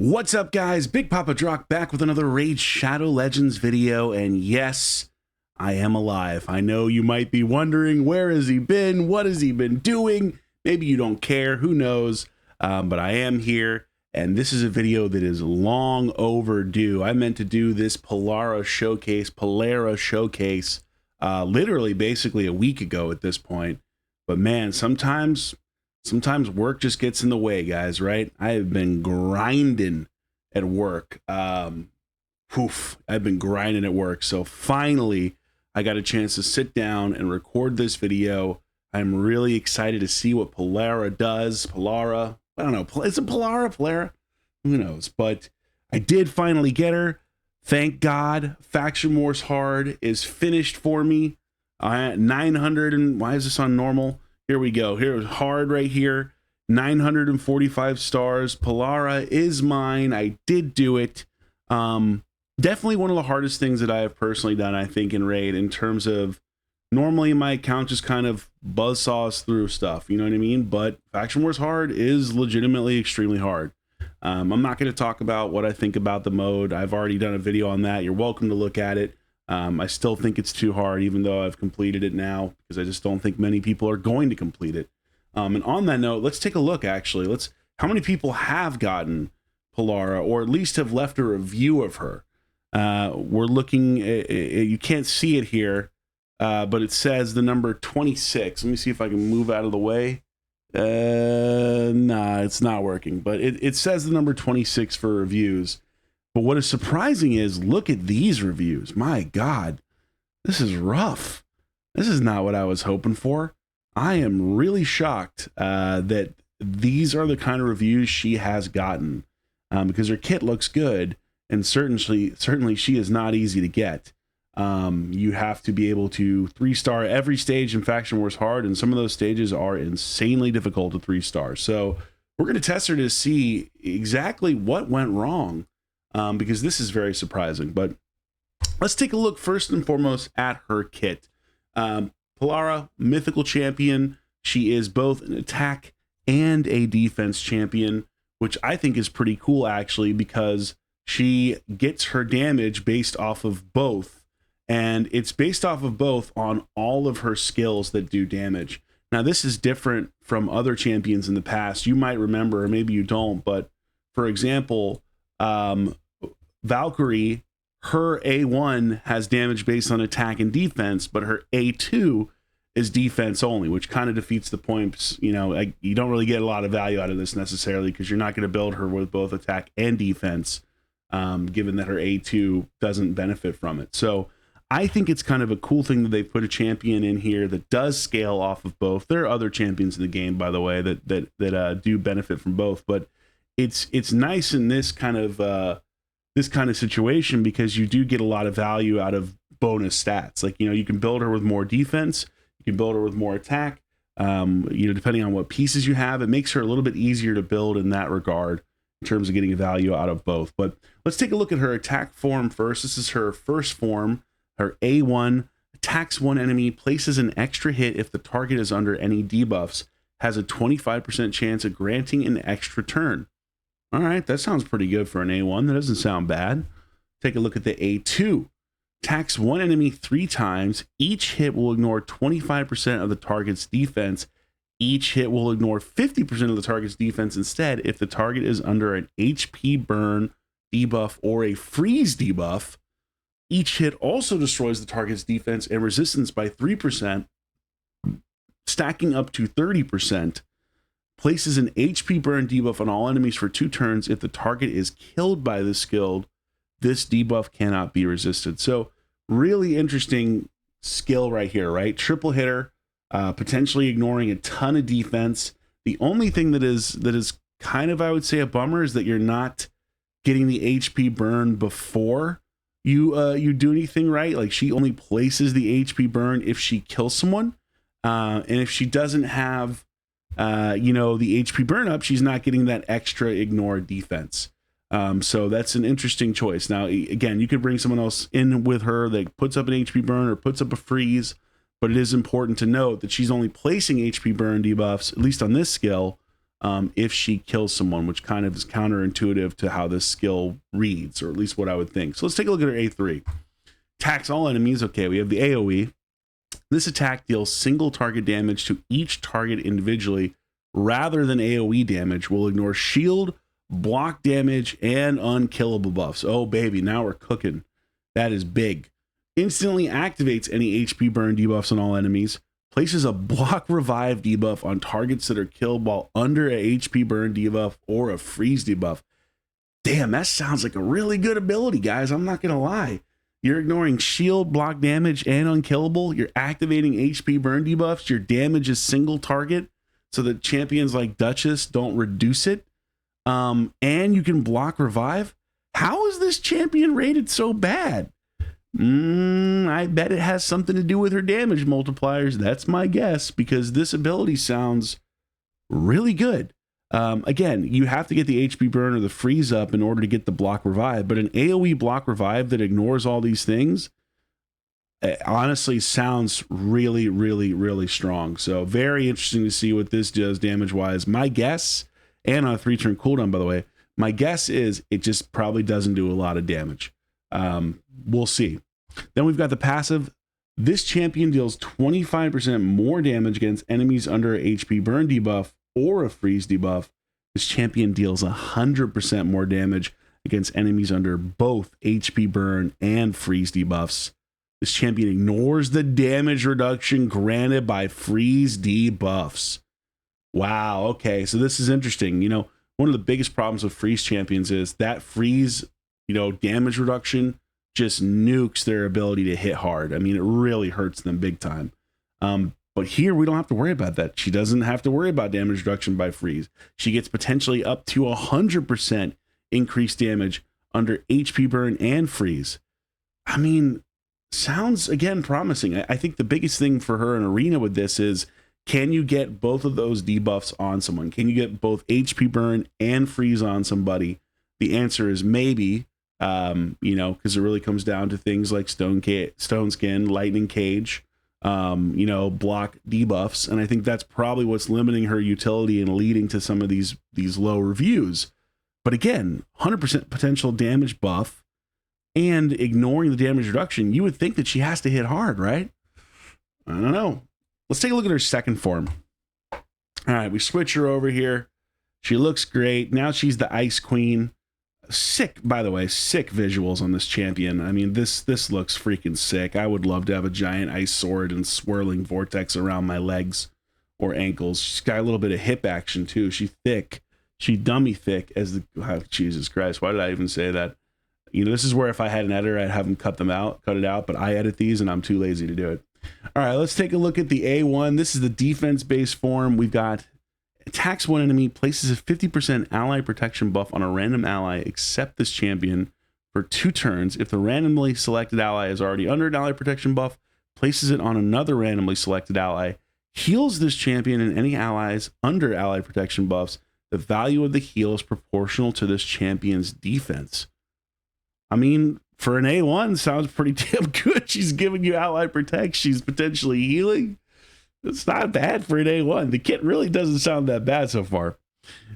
What's up, guys? Big Papa Drock back with another Raid Shadow Legends video, and yes, I am alive. I know you might be wondering, where has he been? What has he been doing? Maybe you don't care, who knows, but I am here, and this is a video that is long overdue. I meant to do this Polara showcase, literally basically a week ago at this point, but man, sometimes work just gets in the way, guys, right? I have been grinding at work. I've been grinding at work. So finally, I got a chance to sit down and record this video. I'm really excited to see what Polara does. Polara, I don't know. Is it Polara? Who knows? But I did finally get her. Thank God. Faction Wars Hard is finished for me. 900 and why is this on normal? Here we go. Here's hard right here. 945 stars. Polara is mine. I did do it. Definitely one of the hardest things that I have personally done, I think, in Raid, in terms of normally my account just kind of buzzsaws through stuff. You know what I mean? But Faction Wars Hard is legitimately extremely hard. I'm not going to talk about what I think about the mode. I've already done a video on that. You're welcome to look at it. I still think it's too hard, even though I've completed it now, because I just don't think many people are going to complete it. And on that note, let's take a look, actually. How many people have gotten Polara, or at least have left a review of her? We're looking, you can't see it here, but it says the number 26. Let me see if I can move out of the way. Nah, it's not working, but it says the number 26 for reviews. But what is surprising is, look at these reviews. My God, this is rough. This is not what I was hoping for. I am really shocked that these are the kind of reviews she has gotten, because her kit looks good, and certainly she is not easy to get. You have to be able to 3-star every stage in Faction Wars Hard, and some of those stages are insanely difficult to 3-star. So we're going to test her to see exactly what went wrong. Because this is very surprising. But let's take a look first and foremost at her kit. Polara, mythical champion. She is both an attack and a defense champion, which I think is pretty cool, actually, because she gets her damage based off of both. And it's based off of both on all of her skills that do damage. Now, this is different from other champions in the past. You might remember, or maybe you don't, but for example, Valkyrie, her A1 has damage based on attack and defense, but her A2 is defense only, which kind of defeats the point. You know, you don't really get a lot of value out of this necessarily, because you're not going to build her with both attack and defense, given that her A2 doesn't benefit from it. So I think it's kind of a cool thing that they've put a champion in here that does scale off of both. There are other champions in the game, by the way, that do benefit from both, but it's nice in this kind of situation, because you do get a lot of value out of bonus stats. Like, you know, you can build her with more defense, you can build her with more attack, you know, depending on what pieces you have. It makes her a little bit easier to build in that regard, in terms of getting value out of both. But let's take a look at her attack form first. This is her first form. Her A1 attacks one enemy, places an extra hit if the target is under any debuffs, has a 25% chance of granting an extra turn. All right, that sounds pretty good for an A1. That doesn't sound bad. Take a look at the A2. Attacks one enemy 3 times. Each hit will ignore 25% of the target's defense. Each hit will ignore 50% of the target's defense instead if the target is under an HP burn debuff or a freeze debuff. Each hit also destroys the target's defense and resistance by 3%, stacking up to 30%. Places an HP burn debuff on all enemies for 2 turns. If the target is killed by this skill, this debuff cannot be resisted. So really interesting skill right here, right? Triple hitter, potentially ignoring a ton of defense. The only thing that is kind of, I would say, a bummer is that you're not getting the HP burn before you do anything, right? Like, she only places the HP burn if she kills someone, and if she doesn't have you know, the HP burn up, she's not getting that extra ignore defense. So that's an interesting choice. Now, again, you could bring someone else in with her that puts up an HP burn or puts up a freeze, but it is important to note that she's only placing HP burn debuffs, at least on this skill, if she kills someone, which kind of is counterintuitive to how this skill reads, or at least what I would think. So let's take a look at her A3. Attacks all enemies. Okay, we have the AoE. This attack deals single target damage to each target individually rather than AoE damage. Will ignore shield, block damage, and unkillable buffs. Oh, baby, now we're cooking. That is big. Instantly activates any HP burn debuffs on all enemies. Places a block revive debuff on targets that are killed while under a HP burn debuff or a freeze debuff. Damn, that sounds like a really good ability, guys. I'm not going to lie. You're ignoring shield, block damage, and unkillable. You're activating HP burn debuffs. Your damage is single target so that champions like Duchess don't reduce it. And you can block revive. How is this champion rated so bad? I bet it has something to do with her damage multipliers. That's my guess, because this ability sounds really good. Again, you have to get the HP burn or the freeze up in order to get the block revive, but an AoE block revive that ignores all these things, honestly sounds really, really, really strong. So very interesting to see what this does damage wise. My guess, and on a 3-turn cooldown, by the way, my guess is it just probably doesn't do a lot of damage. We'll see. Then we've got the passive. This champion deals 25% more damage against enemies under a HP burn debuff or a freeze debuff. This champion deals 100% more damage against enemies under both HP burn and freeze debuffs. This champion ignores the damage reduction granted by freeze debuffs. Wow, okay, so this is interesting. You know, one of the biggest problems with freeze champions is that freeze, damage reduction just nukes their ability to hit hard. I mean, it really hurts them big time. But here we don't have to worry about that. She doesn't have to worry about damage reduction by freeze. She gets potentially up to 100% increased damage under HP burn and freeze. I mean, sounds, again, promising. I think the biggest thing for her in Arena with this is, can you get both of those debuffs on someone? Can you get both HP burn and freeze on somebody? The answer is maybe, because it really comes down to things like Stone Skin, Lightning Cage, block debuffs. And I think that's probably what's limiting her utility and leading to some of these low reviews. But again, 100% potential damage buff and ignoring the damage reduction, you would think that she has to hit hard, right? I don't know. Let's take a look at her second form. All right, we switch her over here. She looks great. Now she's the Ice Queen. Sick, by the way, sick visuals on this champion. I mean, this looks freaking sick. I would love to have a giant ice sword and swirling vortex around my legs or ankles. She's got a little bit of hip action too. She's thick. She dummy thick as the, oh, Jesus Christ. Why did I even say that? This is where if I had an editor, I'd have them cut it out, but I edit these and I'm too lazy to do it. All right, let's take a look at the A1. This is the defense-based form. We've got attacks one enemy, places a 50% ally protection buff on a random ally except this champion for 2 turns. If the randomly selected ally is already under an ally protection buff, places it on another randomly selected ally, heals this champion and any allies under ally protection buffs. The value of the heal is proportional to this champion's defense. I mean, for an A1, sounds pretty damn good. She's giving you ally protect. She's potentially healing. It's not bad for an A1. The kit really doesn't sound that bad so far.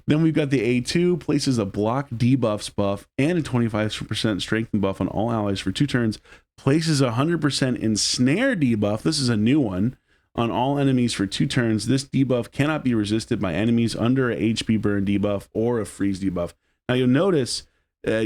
Then we've got the A2, places a block debuffs buff and a 25% strengthen buff on all allies for 2 turns, places a 100% ensnare debuff. This is a new one on all enemies for 2 turns. This debuff cannot be resisted by enemies under a HP burn debuff or a freeze debuff. Now you'll notice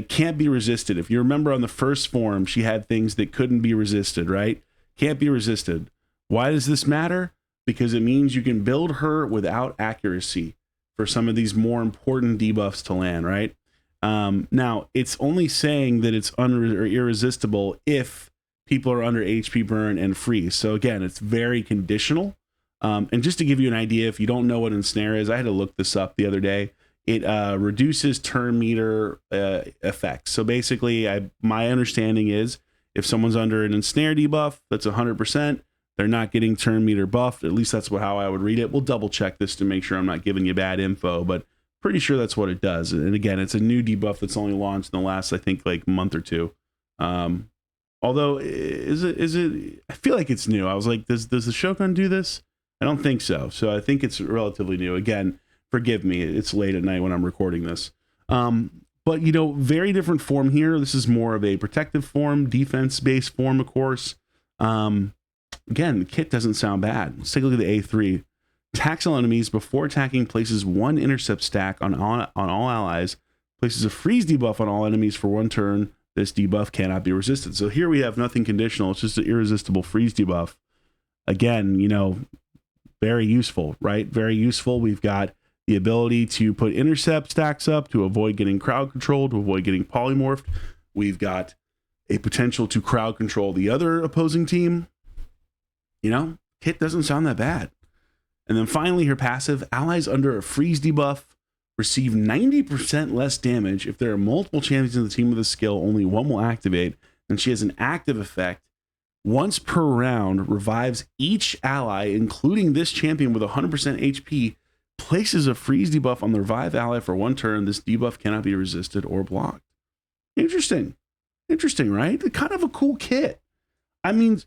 can't be resisted. If you remember on the first form, she had things that couldn't be resisted, right? Can't be resisted. Why does this matter? Because it means you can build her without accuracy for some of these more important debuffs to land, right? Now, it's only saying that it's irresistible if people are under HP burn and freeze. So again, it's very conditional. And just to give you an idea, if you don't know what ensnare is, I had to look this up the other day. It reduces turn meter effects. So basically, my understanding is if someone's under an ensnare debuff, that's 100%. They're not getting turn meter buffed. At least that's how I would read it. We'll double check this to make sure I'm not giving you bad info, but pretty sure that's what it does. And again, it's a new debuff that's only launched in the last, I think, like month or 2. Although, is it? I feel like it's new. I was like, does the Shogun do this? I don't think so. So I think it's relatively new. Again, Forgive me, it's late at night when I'm recording this. But, you know, very different form here. This is more of a protective form, defense-based form, of course. Again, the kit doesn't sound bad. Let's take a look at the A3. Attacks all enemies before attacking, places 1 intercept stack on all allies, places a freeze debuff on all enemies for 1 turn. This debuff cannot be resisted. So here we have nothing conditional. It's just an irresistible freeze debuff. Again, you know, very useful, right? Very useful. We've got the ability to put intercept stacks up to avoid getting crowd controlled, to avoid getting polymorphed. We've got a potential to crowd control the other opposing team. You know, kit doesn't sound that bad. And then finally, her passive, allies under a freeze debuff receive 90% less damage. If there are multiple champions in the team with a skill, only one will activate. And she has an active effect. Once per round, revives each ally, including this champion with 100% HP, places a freeze debuff on the revived ally for 1 turn. This debuff cannot be resisted or blocked. Interesting. Interesting, right? Kind of a cool kit. I mean,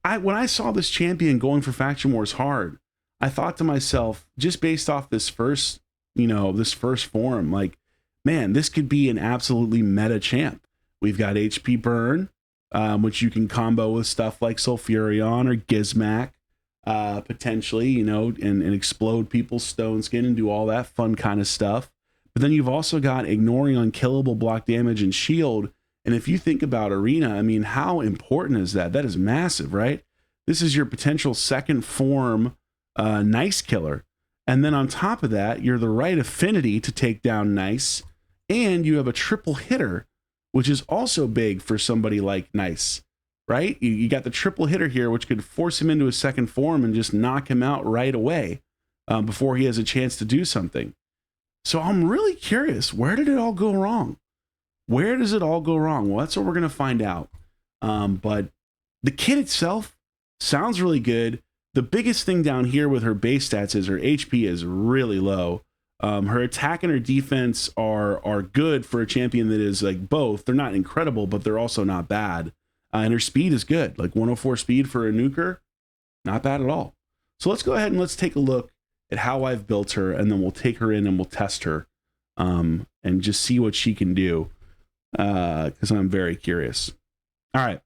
when I saw this champion going for Faction Wars hard, I thought to myself, just based off this first, you know, this first form, like, man, this could be an absolutely meta champ. We've got HP burn, which you can combo with stuff like Sulfurion or Gizmak. Potentially, you know, and explode people's stone skin and do all that fun kind of stuff. But then you've also got ignoring unkillable block damage and shield. And if you think about Arena, I mean, how important is that? That is massive, right? This is your potential second form Nice killer. And then on top of that, you're the right affinity to take down Nice. And you have a triple hitter, which is also big for somebody like Nice. Right? You got the triple hitter here, which could force him into a second form and just knock him out right away before he has a chance to do something. So I'm really curious, where did it all go wrong? Where does it all go wrong? Well, that's what we're going to find out. But the kit itself sounds really good. The biggest thing down here with her base stats is her HP is really low. Her attack and her defense are good for a champion that is like both. They're not incredible, but they're also not bad. And her speed is good, like 104 speed for a nuker, not bad at all. So let's go ahead and let's take a look at how I've built her, and then we'll take her in and we'll test her and just see what she can do, because I'm very curious. All right,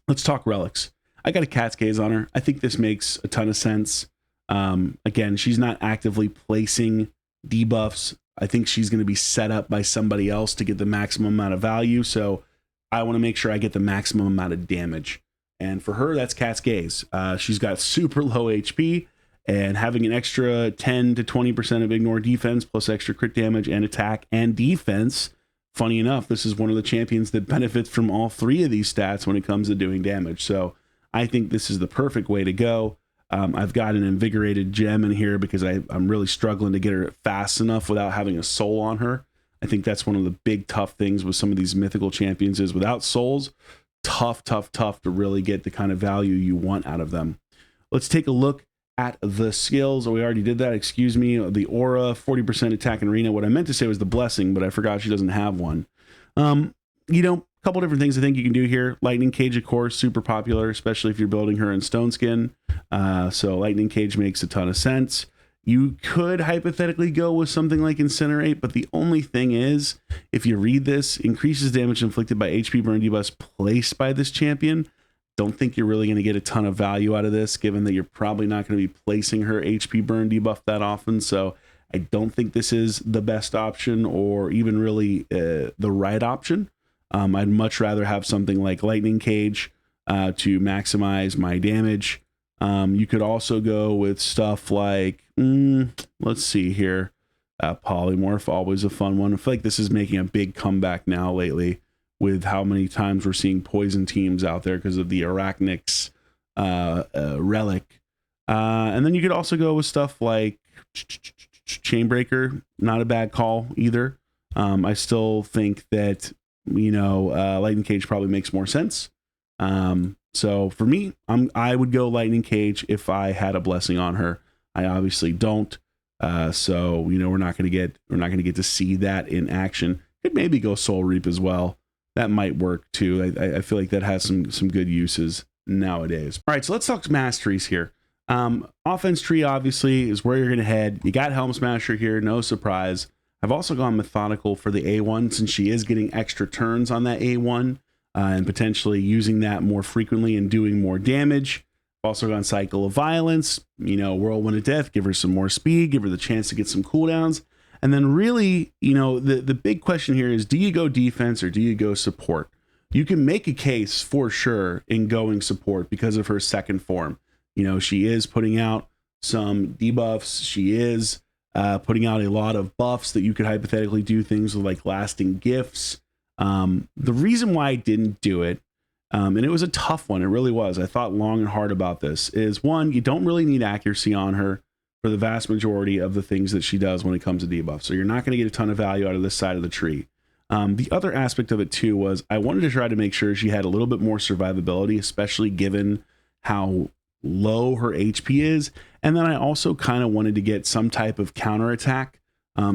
let's talk relics. I got a cat's gaze on her. I think this makes a ton of sense. Again, she's not actively placing debuffs. I think she's going to be set up by somebody else to get the maximum amount of value. So I want to make sure I get the maximum amount of damage. And for her, that's Cat's Gaze. She's got super low HP, and having an extra 10 to 20% of ignore defense plus extra crit damage and attack and defense. Funny enough, this is one of the champions that benefits from all 3 of these stats when it comes to doing damage. So I think this is the perfect way to go. I've got an invigorated gem in here because I'm really struggling to get her fast enough without having a soul on her. I think that's one of the big tough things with some of these mythical champions is without souls, tough to really get the kind of value you want out of them. Let's take a look at the skills. Oh, we already did that. Excuse me. The aura, 40% attack in arena. What I meant to say was the blessing, but I forgot she doesn't have one. You know, a couple different things I think you can do here. Lightning Cage, of course, super popular, especially if you're building her in stone skin. So Lightning Cage makes a ton of sense. You could hypothetically go with something like Incinerate, but the only thing is, if you read this, increases damage inflicted by HP burn debuffs placed by this champion. Don't think you're really going to get a ton of value out of this, given that you're probably not going to be placing her HP burn debuff that often. So I don't think this is the best option or even really the right option. I'd much rather have something like Lightning Cage to maximize my damage. You could also go with stuff like, let's see here, Polymorph, always a fun one. I feel like this is making a big comeback now lately with how many times we're seeing poison teams out there because of the Arachnix relic. And then you could also go with stuff like Chainbreaker, not a bad call either. I still think that, you know, Lightning Cage probably makes more sense. So for me, I would go Lightning Cage if I had a blessing on her. I obviously don't. So, you know, we're not going to get to see that in action. Could maybe go Soul Reap as well. That might work too. I feel like that has some good uses nowadays. All right, so let's talk masteries here. Offense tree obviously is where you're going to head. You got Helm Smasher here, no surprise. I've also gone methodical for the A1 since she is getting extra turns on that A1 and potentially using that more frequently and doing more damage. I've also gone Cycle of Violence, Whirlwind of Death, give her some more speed, give her the chance to get some cooldowns. And then really, the big question here is, do you go defense or do you go support? You can make a case for sure in going support because of her second form. She is putting out some debuffs. She is putting out a lot of buffs that you could hypothetically do things with, like lasting gifts. The reason why I didn't do it, and it was a tough one, it really was. I thought long and hard about this, is one, you don't really need accuracy on her for the vast majority of the things that she does when it comes to debuff. So you're not going to get a ton of value out of this side of the tree. The other aspect of it too was I wanted to try to make sure she had a little bit more survivability, especially given how low her HP is. And then I also kind of wanted to get some type of counterattack,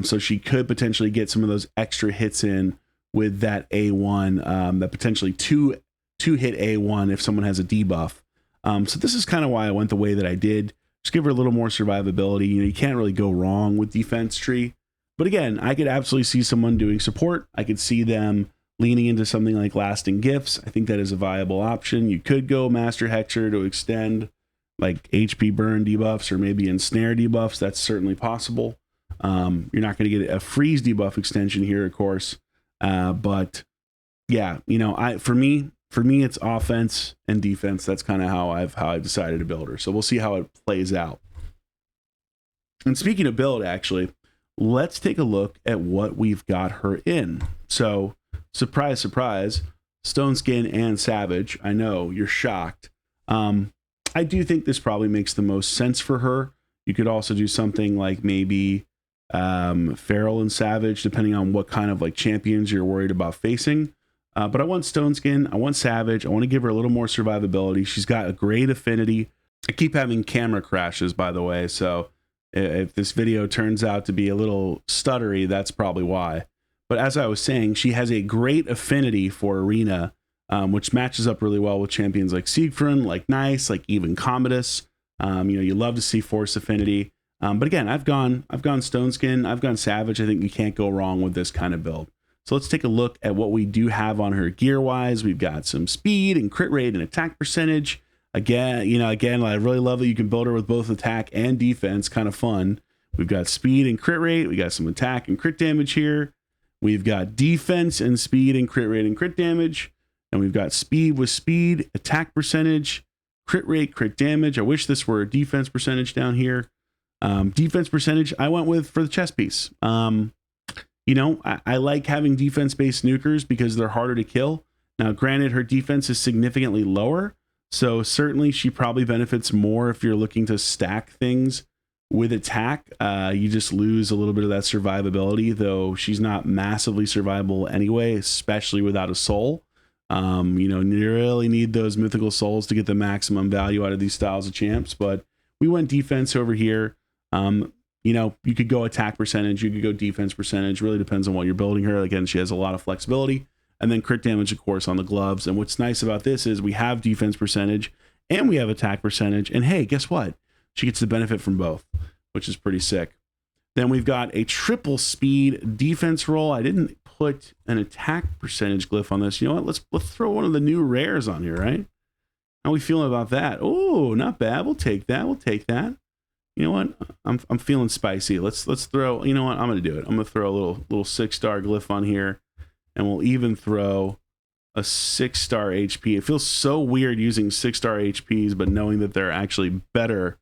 so she could potentially get some of those extra hits in with that A1, that potentially two hit A1 if someone has a debuff. So this is kind of why I went the way that I did. Just give her a little more survivability. You can't really go wrong with defense tree. But again, I could absolutely see someone doing support. I could see them leaning into something like lasting gifts. I think that is a viable option. You could go Master Hexer to extend like HP burn debuffs or maybe ensnare debuffs. That's certainly possible. You're not going to get a freeze debuff extension here, of course. But yeah, for me, it's offense and defense. That's kind of how I've decided to build her. So we'll see how it plays out. And speaking of build, actually, let's take a look at what we've got her in. So surprise, surprise, Stone Skin and Savage. I know you're shocked. I do think this probably makes the most sense for her. You could also do something like maybe Feral and Savage, depending on what kind of like champions you're worried about facing. But I want Stone Skin, I want Savage, I want to give her a little more survivability. She's got a great affinity. I keep having camera crashes, by the way, so if this video turns out to be a little stuttery, that's probably why. But as I was saying, she has a great affinity for Arena, which matches up really well with champions like Siegfried, like Nice, like even Commodus. You love to see Force affinity. But again, I've gone Stone Skin, I've gone Savage. I think you can't go wrong with this kind of build. So let's take a look at what we do have on her gear-wise. We've got some speed and crit rate and attack percentage. Again, I really love that you can build her with both attack and defense. Kind of fun. We've got speed and crit rate. We got some attack and crit damage here. We've got defense and speed and crit rate and crit damage. And we've got speed with speed, attack percentage, crit rate, crit damage. I wish this were defense percentage down here. Defense percentage, I went with for the chess piece. I like having defense-based nukers because they're harder to kill. Now, granted, her defense is significantly lower, so certainly she probably benefits more if you're looking to stack things with attack. You just lose a little bit of that survivability, though she's not massively survivable anyway, especially without a soul. You really need those mythical souls to get the maximum value out of these styles of champs, but we went defense over here. You could go attack percentage, you could go defense percentage, really depends on what you're building her. Again, she has a lot of flexibility. And then crit damage, of course, on the gloves. And what's nice about this is we have defense percentage and we have attack percentage. And hey, guess what? She gets the benefit from both, which is pretty sick. Then we've got a triple speed defense roll. I didn't put an attack percentage glyph on this. You know what? Let's throw one of the new rares on here, right? How are we feeling about that? Oh, not bad. We'll take that. We'll take that. You know what? I'm feeling spicy. Let's throw. You know what? I'm gonna do it. I'm gonna throw a little 6-star glyph on here, and we'll even throw a 6-star HP. It feels so weird using 6-star HPs, but knowing that they're actually better,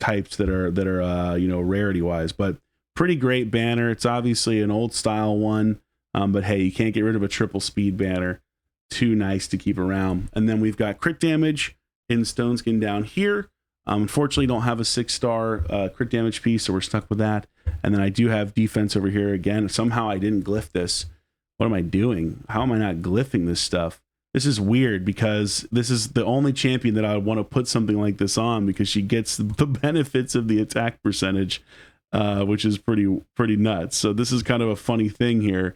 types that are rarity wise. But pretty great banner. It's obviously an old style one, but hey, you can't get rid of a triple speed banner. Too nice to keep around. And then we've got crit damage in Stone Skin down here. Unfortunately, don't have a 6-star crit damage piece, so we're stuck with that. And then I do have defense over here again. Somehow I didn't glyph this. What am I doing? How am I not glyphing this stuff? This is weird because this is the only champion that I would want to put something like this on because she gets the benefits of the attack percentage, which is pretty nuts. So this is kind of a funny thing here,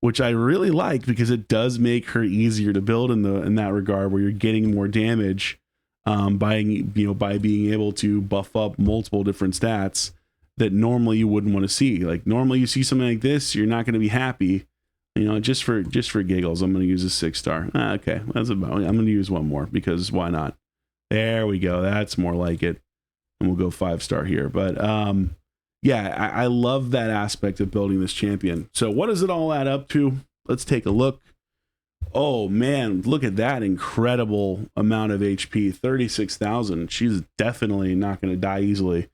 which I really like because it does make her easier to build in that regard where you're getting more damage by by being able to buff up multiple different stats that normally you wouldn't want to see. Like normally you see something like this, you're not going to be happy. Just for giggles, I'm going to use a 6-star. Okay, that's about. I'm going to use one more because why not? There we go. That's more like it. And we'll go 5-star here. But yeah, I love that aspect of building this champion. So what does it all add up to? Let's take a look. Oh man, look at that incredible amount of HP, 36,000. She's definitely not going to die easily.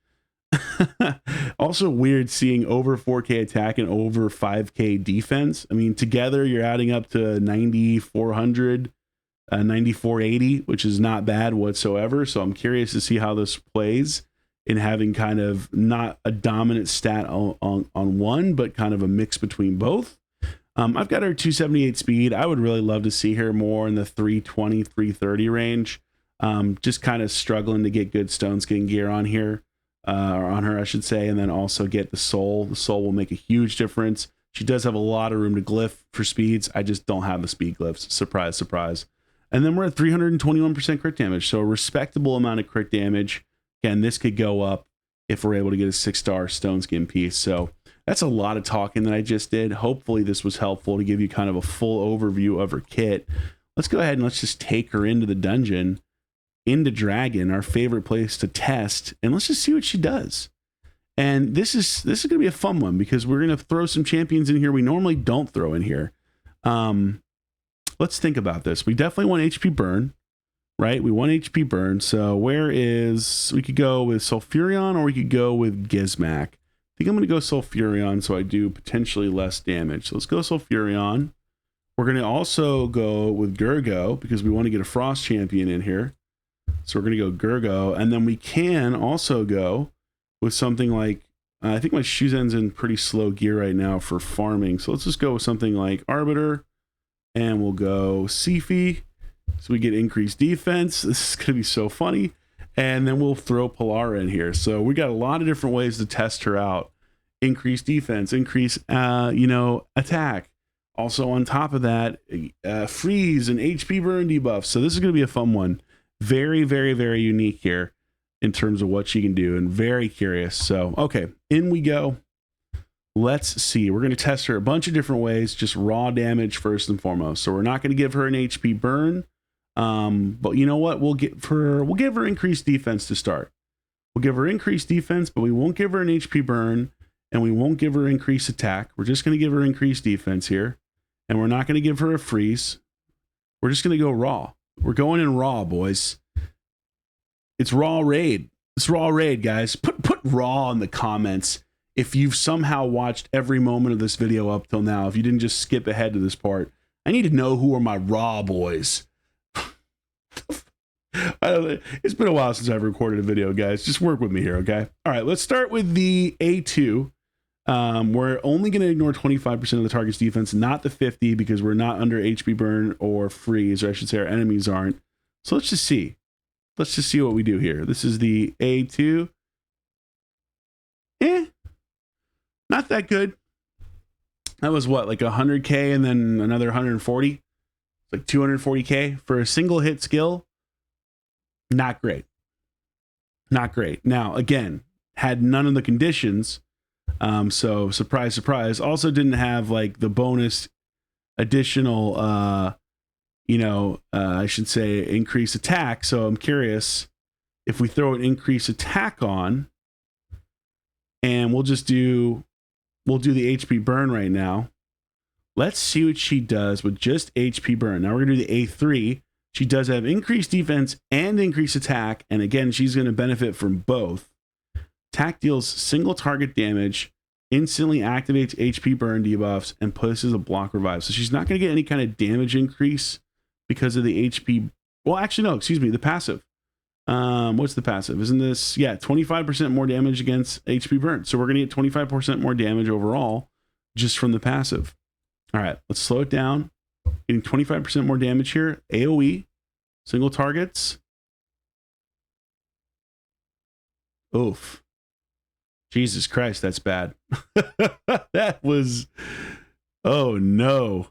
Also weird seeing over 4K attack and over 5K defense. I mean, together you're adding up to 9,400, 9,480, which is not bad whatsoever. So I'm curious to see how this plays in having kind of not a dominant stat on one, but kind of a mix between both. I've got her 278 speed. I would really love to see her more in the 320, 330 range. Just kind of struggling to get good stone skin gear on here. Or on her, I should say, and then also get the soul. The soul will make a huge difference. She does have a lot of room to glyph for speeds. I just don't have the speed glyphs. Surprise, surprise. And then we're at 321% crit damage, so a respectable amount of crit damage. Again, this could go up if we're able to get a 6-star stone skin piece. So that's a lot of talking that I just did. Hopefully this was helpful to give you kind of a full overview of her kit. Let's go ahead and let's just take her into the dungeon, into Dragon, our favorite place to test, and let's just see what she does. And this is going to be a fun one because we're going to throw some champions in here we normally don't throw in here. Let's think about this. We definitely want HP burn, right? We want HP burn. So we could go with Sulfurion or we could go with Gizmak. I think I'm going to go Sulfurion so I do potentially less damage. So let's go Sulfurion. We're going to also go with Gurgo because we want to get a Frost champion in here. So we're going to go Gurgo, and then we can also go with something like, I think my Shuzen's in pretty slow gear right now for farming. So let's just go with something like Arbiter, and we'll go Sifi, so we get increased defense. This is going to be so funny. And then we'll throw Polara in here. So we got a lot of different ways to test her out. Increase defense, increase, attack. Also on top of that, freeze and HP burn debuff. So this is going to be a fun one. Very, very, very unique here in terms of what she can do, and very curious. So, okay, in we go. Let's see. We're going to test her a bunch of different ways, just raw damage first and foremost. So we're not going to give her an HP burn, but you know what? We'll give her increased defense to start. We'll give her increased defense, but we won't give her an HP burn, and we won't give her increased attack. We're just going to give her increased defense here, and we're not going to give her a freeze. We're just going to go raw. We're going in raw, boys. It's raw raid. It's raw raid, guys. Put raw in the comments if you've somehow watched every moment of this video up till now. If you didn't just skip ahead to this part, I need to know who are my raw boys. It's been a while since I've recorded a video, guys. Just work with me here, okay? All right, let's start with the A2. We're only going to ignore 25% of the target's defense, not the 50, because we're not under HP burn or freeze, or I should say our enemies aren't. So let's just see. Let's just see what we do here. This is the A2. Not that good. That was what, like 100K and then another 140? It's like 240K for a single hit skill. Not great. Not great. Now, again, had none of the conditions. So surprise, surprise. Also didn't have like the bonus additional, I should say increase attack. So I'm curious if we throw an increase attack on, and we'll do the HP burn right now. Let's see what she does with just HP burn. Now we're gonna do the A3. She does have increased defense and increased attack. And again, she's going to benefit from both. Attack deals single target damage, instantly activates HP burn debuffs, and places a block revive. So she's not going to get any kind of damage increase because of the HP. Well, actually, no, excuse me, the passive. What's the passive? Isn't this, 25% more damage against HP burn. So we're going to get 25% more damage overall just from the passive. All right, let's slow it down. Getting 25% more damage here. AoE, single targets. Oof. Jesus Christ, that's bad. That was, oh no.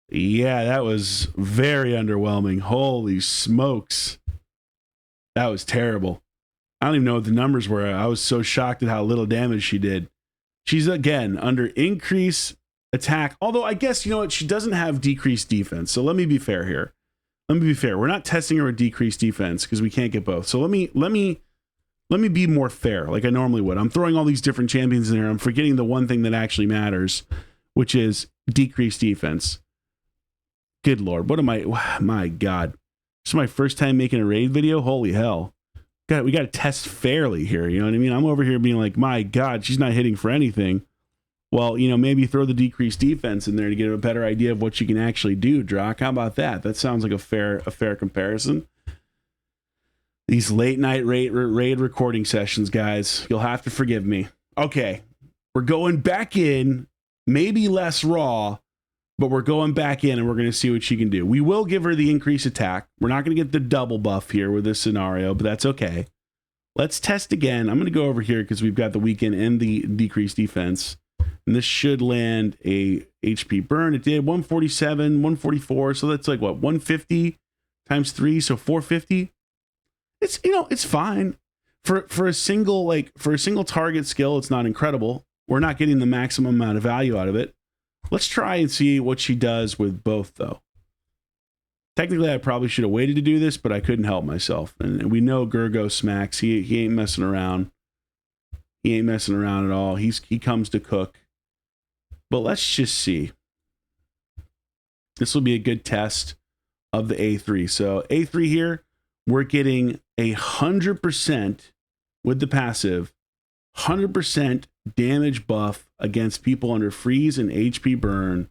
Yeah, that was very underwhelming. Holy smokes. That was terrible. I don't even know what the numbers were. I was so shocked at how little damage she did. She's, again, under increase attack. Although, I guess, you know what? She doesn't have decreased defense. So let me be fair here. Let me be fair. We're not testing her with decreased defense because we can't get both. So let me be more fair, like I normally would. I'm throwing all these different champions in there. I'm forgetting the one thing that actually matters, which is decreased defense. Good Lord. What am I? My God. This is my first time making a raid video. Holy hell. We got to test fairly here. You know what I mean? I'm over here being like, my God, she's not hitting for anything. Well, you know, maybe throw the decreased defense in there to get a better idea of what she can actually do, Drock. How about that? That sounds like a fair comparison. These late night raid recording sessions, guys, you'll have to forgive me. Okay, we're going back in, maybe less raw, but we're going back in and we're going to see what she can do. We will give her the increased attack. We're not going to get the double buff here with this scenario, but that's okay. Let's test again. I'm going to go over here because we've got the weaken and the decreased defense. And this should land a HP burn. It did 147, 144. So that's like what, 150 times 3, so 450. It's, you know, it's fine for a single target skill. It's not incredible. We're not getting the maximum amount of value out of it. Let's try and see what she does with both, though. Technically, I probably should have waited to do this, but I couldn't help myself. And we know Gergo smacks. He ain't messing around. He ain't messing around at all. He comes to cook. But let's just see. This will be a good test of the A3. So A3 here, we're getting 100% with the passive, 100% damage buff against people under freeze and HP burn.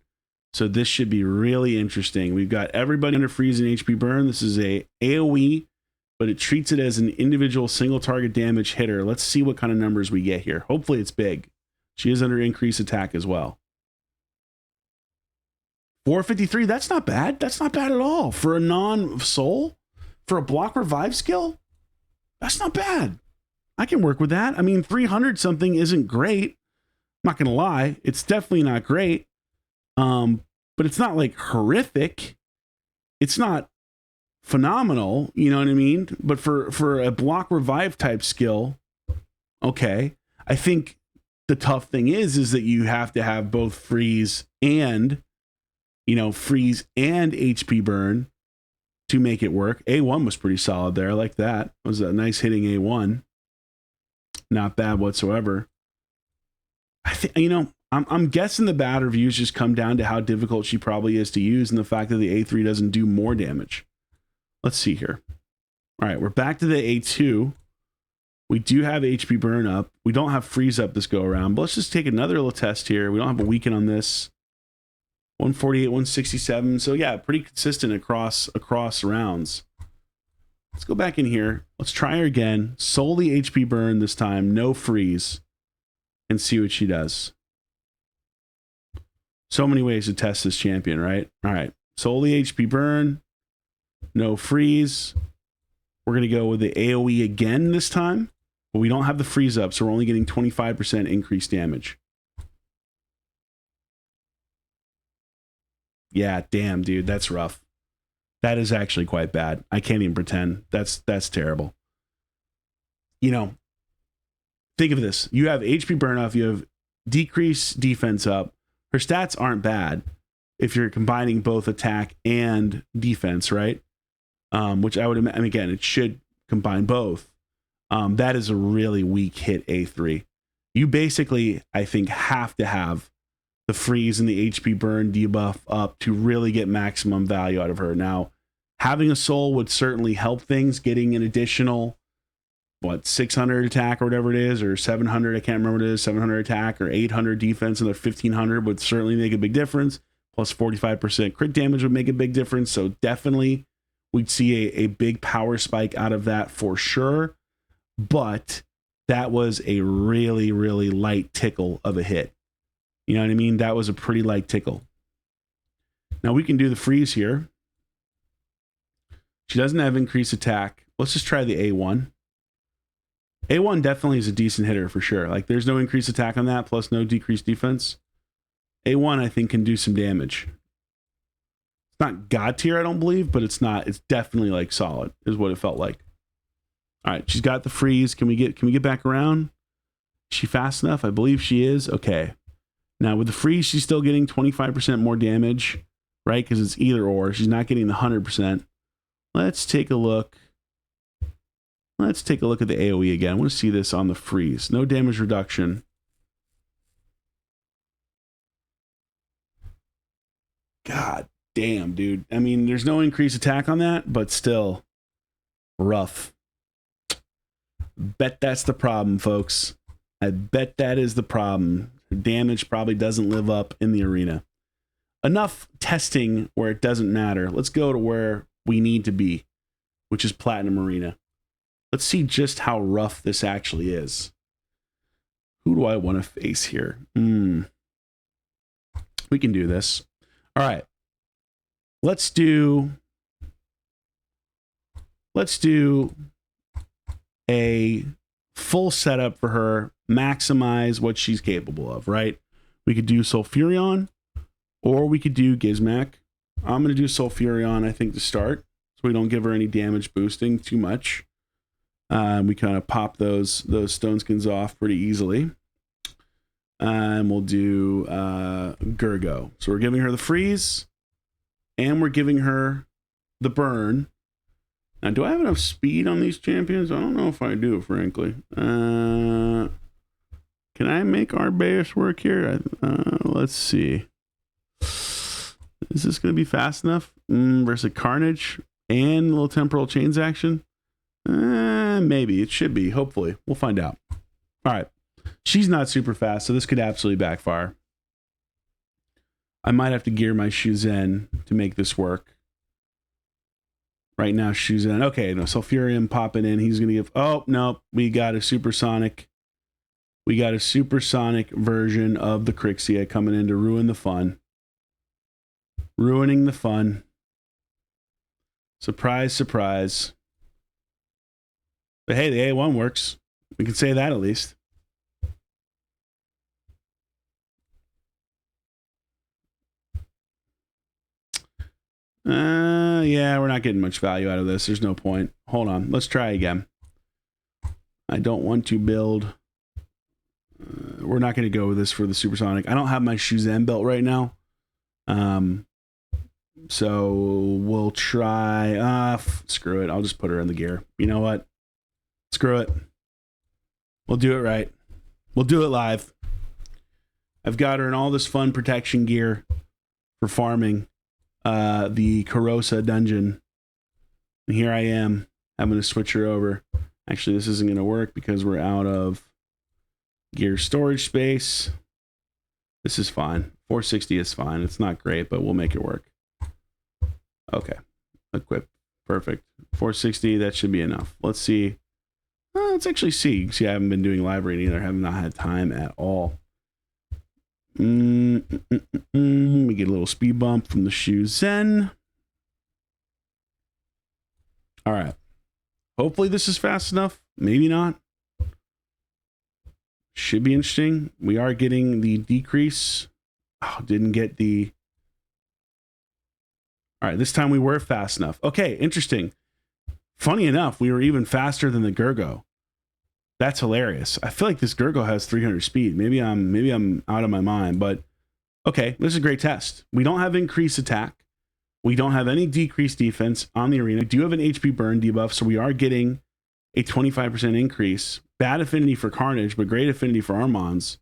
So this should be really interesting. We've got everybody under freeze and HP burn. This is a AoE, but it treats it as an individual single target damage hitter. Let's see what kind of numbers we get here. Hopefully it's big. She is under increased attack as well. 453, that's not bad. That's not bad at all. For a non-soul, for a block revive skill, that's not bad. I can work with that. I mean, 300 something isn't great. I'm not going to lie. It's definitely not great. But it's not like horrific. It's not phenomenal. You know what I mean? But for a block revive type skill, okay. I think the tough thing is that you have to have both freeze and, you know, freeze and HP burn to make it work. A1 was pretty solid there. I like that. It was a nice hitting A1. Not bad whatsoever. I think, you know, I'm guessing the bad reviews just come down to how difficult she probably is to use and the fact that the A3 doesn't do more damage. Let's see here. All right, we're back to the A2. We do have HP burn up. We don't have freeze up this go around, but let's just take another little test here. We don't have a weaken on this. 148, 167. So yeah, pretty consistent across rounds. Let's go back in here. Let's try her again. Solely HP burn this time, no freeze, and see what she does. So many ways to test this champion, right? All right. Solely HP burn, no freeze. We're going to go with the AoE again this time, but we don't have the freeze up, so we're only getting 25% increased damage. Yeah, damn, dude, that's rough. That is actually quite bad. I can't even pretend. That's terrible. You know, think of this. You have HP burn off, you have decreased defense up. Her stats aren't bad if you're combining both attack and defense, right? Which I would imagine, again, it should combine both. That is a really weak hit A3. You basically, I think, have to have the freeze and the HP burn debuff up to really get maximum value out of her. Now, having a soul would certainly help things, getting an additional, 600 attack or whatever it is, or 700, I can't remember what it is, 700 attack or 800 defense, and the 1500 would certainly make a big difference. Plus 45% crit damage would make a big difference. So definitely we'd see a big power spike out of that for sure. But that was a really, really light tickle of a hit. You know what I mean? That was a pretty light tickle. Now we can do the freeze here. She doesn't have increased attack. Let's just try the A1. A1 definitely is a decent hitter for sure. Like, there's no increased attack on that, plus no decreased defense. A1, I think, can do some damage. It's not God tier, I don't believe, but it's definitely like solid, is what it felt like. All right, she's got the freeze. Can we get back around? Is she fast enough? I believe she is. Okay. Now with the freeze, she's still getting 25% more damage, right? Because it's either or. She's not getting the 100%. Let's take a look. Let's take a look at the AoE again. I want to see this on the freeze. No damage reduction. God damn, dude. I mean, there's no increased attack on that, but still rough. Bet that's the problem, folks. I bet that is the problem. Her damage probably doesn't live up in the arena. Enough testing where it doesn't matter. Let's go to where we need to be, which is Platinum Arena. Let's see just how rough this actually is. Who do I want to face here? We can do this. All right. Let's do a full setup for her, maximize what she's capable of, right? We could do Sulfurion, or we could do Gizmak. I'm going to do Sulfurion, I think, to start, so we don't give her any damage boosting too much. We kind of pop those stone skins off pretty easily. And we'll do Gurgo. So we're giving her the freeze, and we're giving her the burn. Now, do I have enough speed on these champions? I don't know if I do, frankly. Can I make Arbeus work here? Let's see. Is this going to be fast enough? Versus Carnage and little Temporal Chains action? Maybe. It should be. Hopefully. We'll find out. All right. She's not super fast, so this could absolutely backfire. I might have to gear my Shuzen to make this work. Right now, Shuzen. Okay, no, Sulfurium popping in. He's going to give... Oh, no. We got a supersonic. We got a supersonic version of the Crixia coming in to ruin the fun. Ruining the fun. Surprise, surprise. But hey, the A1 works. We can say that at least. Yeah, we're not getting much value out of this. There's no point. Hold on. Let's try again. I don't want to build... we're not going to go with this for the supersonic. I don't have my Shuzen belt right now. So we'll try... screw it. I'll just put her in the gear. You know what? Screw it. We'll do it right. We'll do it live. I've got her in all this fun protection gear for farming the Karosa dungeon. And here I am. I'm going to switch her over. Actually, this isn't going to work because we're out of gear storage space. This is fine. 460 is fine. It's not great, but we'll make it work. Okay. Equip. Perfect. 460, that should be enough. Let's see. Let's actually see. See, I haven't been doing live reading either. I have not had time at all. We get a little speed bump from the Shuzen. All right. Hopefully this is fast enough. Maybe not. Should be interesting. We are getting the decrease. Oh, didn't get the... All right, this time we were fast enough. Okay, interesting. Funny enough, we were even faster than the Gurgo. That's hilarious. I feel like this Gurgo has 300 speed. Maybe I'm out of my mind, but okay, this is a great test. We don't have increased attack. We don't have any decreased defense on the arena. We do have an HP burn debuff, so we are getting a 25% increase. Bad affinity for Carnage, but great affinity for Armons.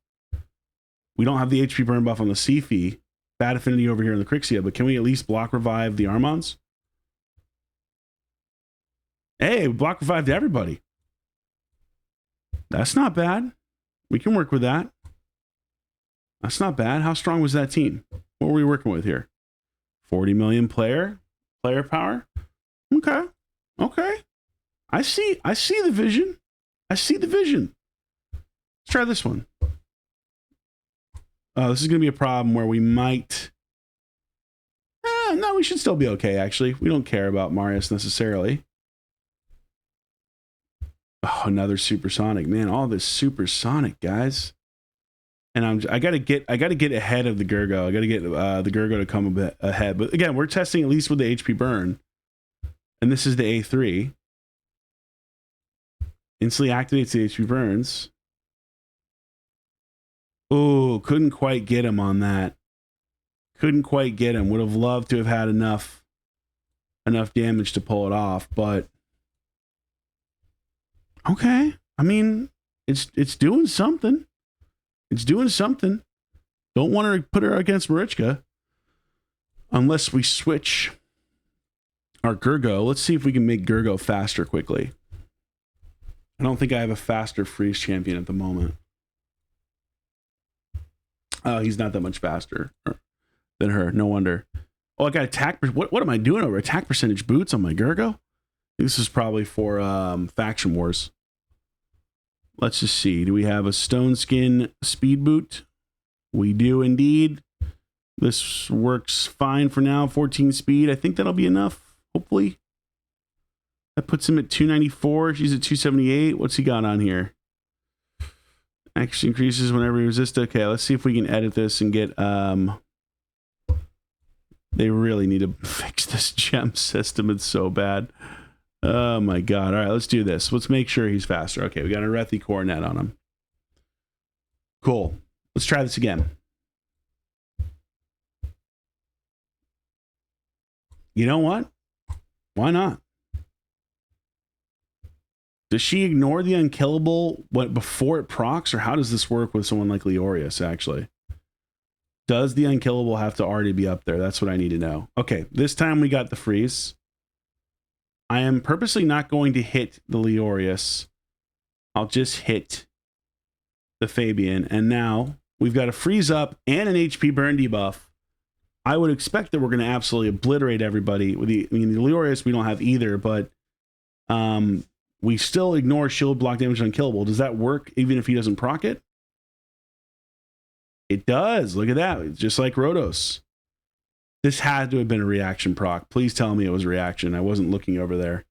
We don't have the HP burn buff on the Sifi. Bad affinity over here in the Crixia, but can we at least block revive the Armons? Hey, we block revived everybody. That's not bad. We can work with that. That's not bad. How strong was that team? What were we working with here? 40 million player power? Okay. Okay. I see the vision. I see the vision. Let's try this one. This is going to be a problem where we might... no, we should still be okay, actually. We don't care about Marius necessarily. Oh, another supersonic. Man, all this supersonic, guys. And I got to get ahead of the Gurgo. I got to get the Gurgo to come a bit ahead. But again, we're testing at least with the HP burn. And this is the A3. Instantly activates the HP burns. Oh, couldn't quite get him on that. Couldn't quite get him. Would have loved to have had enough damage to pull it off, but okay. I mean, it's doing something. It's doing something. Don't want to put her against Marichka unless we switch our Gurgo. Let's see if we can make Gurgo faster quickly. I don't think I have a faster freeze champion at the moment. Oh, he's not that much faster than her. No wonder. Oh, I got attack. What am I doing over attack percentage boots on my Gurgo? This is probably for Faction Wars. Let's just see. Do we have a stone skin speed boot? We do indeed. This works fine for now. 14 speed. I think that'll be enough. Hopefully. That puts him at 294. She's at 278. What's he got on here? Actually increases whenever he resists. Okay, let's see if we can edit this and get... They really need to fix this gem system. It's so bad. Oh my god. All right, let's do this. Let's make sure he's faster. Okay, we got a Rethi Coronet on him. Cool. Let's try this again. You know what? Why not? Does she ignore the unkillable before it procs, or how does this work with someone like Leorius, actually? Does the unkillable have to already be up there? That's what I need to know. Okay, this time we got the freeze. I am purposely not going to hit the Leorius. I'll just hit the Fabian. And now we've got a freeze up and an HP burn debuff. I would expect that we're going to absolutely obliterate everybody. With the Leorius, we don't have either, but we still ignore shield block damage unkillable. Does that work even if he doesn't proc it? It does. Look at that. It's just like Rhodos. This had to have been a reaction proc. Please tell me it was a reaction. I wasn't looking over there.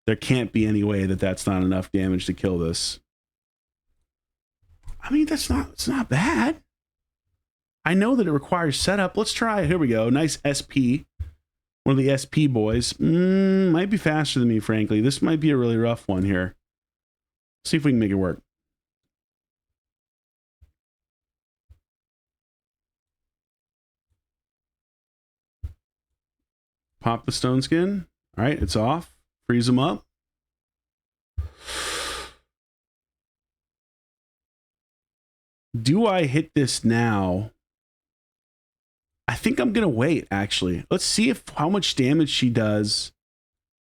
There can't be any way that that's not enough damage to kill this. I mean, it's not bad. I know that it requires setup. Let's try it. Here we go. Nice SP. One of the SP boys. Might be faster than me, frankly. This might be a really rough one here. See if we can make it work. Pop the stone skin. All right, it's off. Freeze them up. Do I hit this now? I think I'm going to wait, actually. Let's see how much damage she does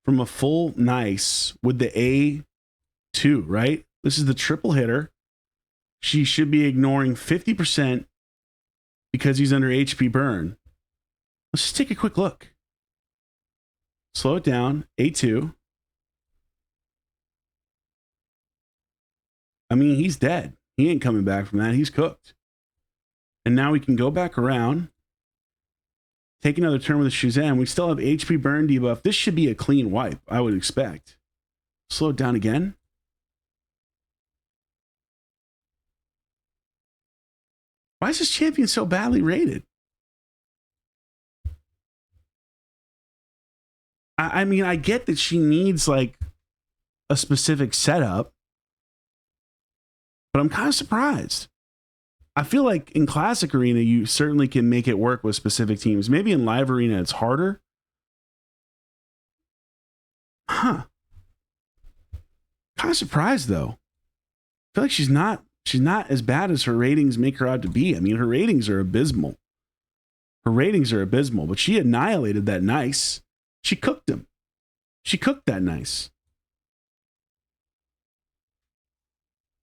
from a full nice with the A2, right? This is the triple hitter. She should be ignoring 50% because he's under HP burn. Let's just take a quick look. Slow it down. A2. I mean, he's dead. He ain't coming back from that. He's cooked. And now we can go back around. Take another turn with the Shazam. We still have HP burn debuff. This should be a clean wipe, I would expect. Slow it down again. Why is this champion so badly rated? I mean, I get that she needs like a specific setup, but I'm kind of surprised. I feel like in Classic Arena, you certainly can make it work with specific teams. Maybe in Live Arena, it's harder. Huh. Kind of surprised, though. I feel like she's not as bad as her ratings make her out to be. I mean, her ratings are abysmal. But she annihilated that nice. She cooked him. She cooked that nice.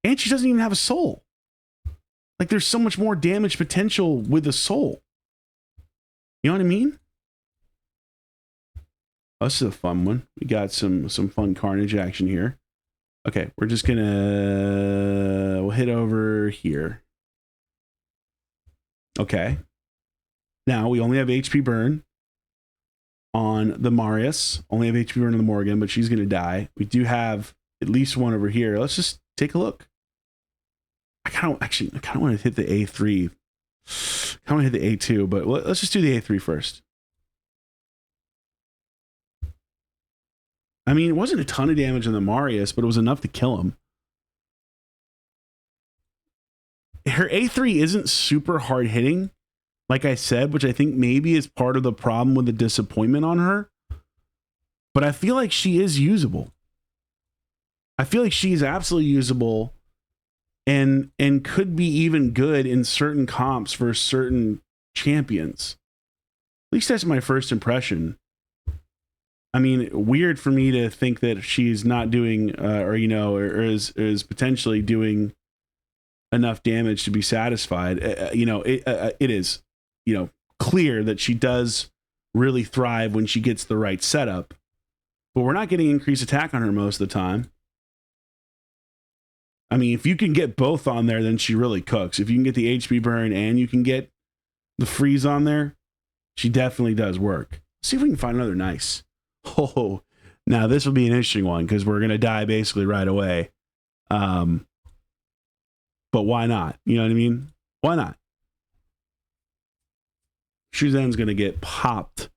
And she doesn't even have a soul. Like, there's so much more damage potential with a soul. You know what I mean? Oh, this is a fun one. We got some fun carnage action here. Okay, we're just we'll hit over here. Okay. Now we only have HP burn on the Marius. Only have HP burn on the Morgan, but she's gonna die. We do have at least one over here. Let's just take a look. I kind of want to hit the A3. I kind of want to hit the A2, but let's just do the A3 first. I mean, it wasn't a ton of damage on the Marius, but it was enough to kill him. Her A3 isn't super hard hitting, like I said, which I think maybe is part of the problem with the disappointment on her. But I feel like she is usable. I feel like she's absolutely usable and could be even good in certain comps for certain champions. At least that's my first impression. I mean, weird for me to think that she's not doing, or is potentially doing enough damage to be satisfied. It is, clear that she does really thrive when she gets the right setup, but we're not getting increased attack on her most of the time. I mean, if you can get both on there, then she really cooks. If you can get the HP burn and you can get the freeze on there, she definitely does work. Let's see if we can find another nice. Oh, now this will be an interesting one because we're going to die basically right away. But why not? You know what I mean? Why not? Shuzen's going to get popped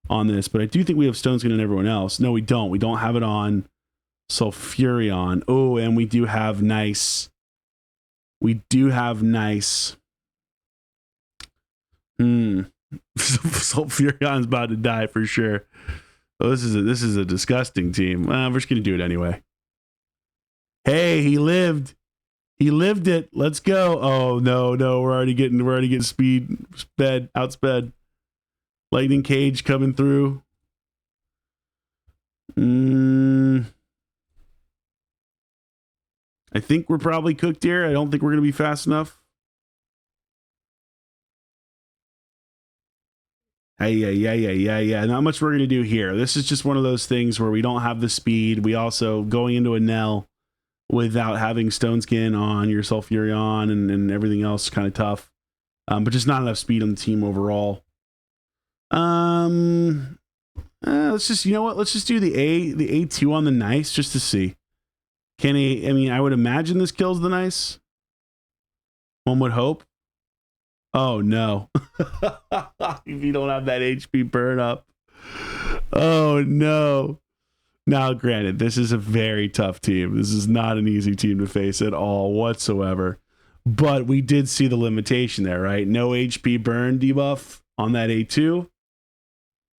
on this, but I do think we have Stone Skin and everyone else. No, we don't. We don't have it on Sulfurion. Oh, and we do have nice. We do have nice. Sulfurion's about to die for sure. Oh, this is a disgusting team. We're just gonna do it anyway. Hey, he lived. He lived it. Let's go. Oh no, we're already getting outsped. Lightning Cage coming through. I think we're probably cooked here. I don't think we're gonna be fast enough. Yeah. Not much we're going to do here. This is just one of those things where we don't have the speed. We also, going into a Nell without having Stone Skin on your Sulfurion and everything else, kind of tough. But just not enough speed on the team overall. Let's just, let's just do the A2 on the nice just to see. I would imagine this kills the nice. One would hope. Oh no. If you don't have that HP burn up. Oh no. Now granted, this is a very tough team. This is not an easy team to face at all whatsoever. But we did see the limitation there, right? No HP burn debuff on that A2.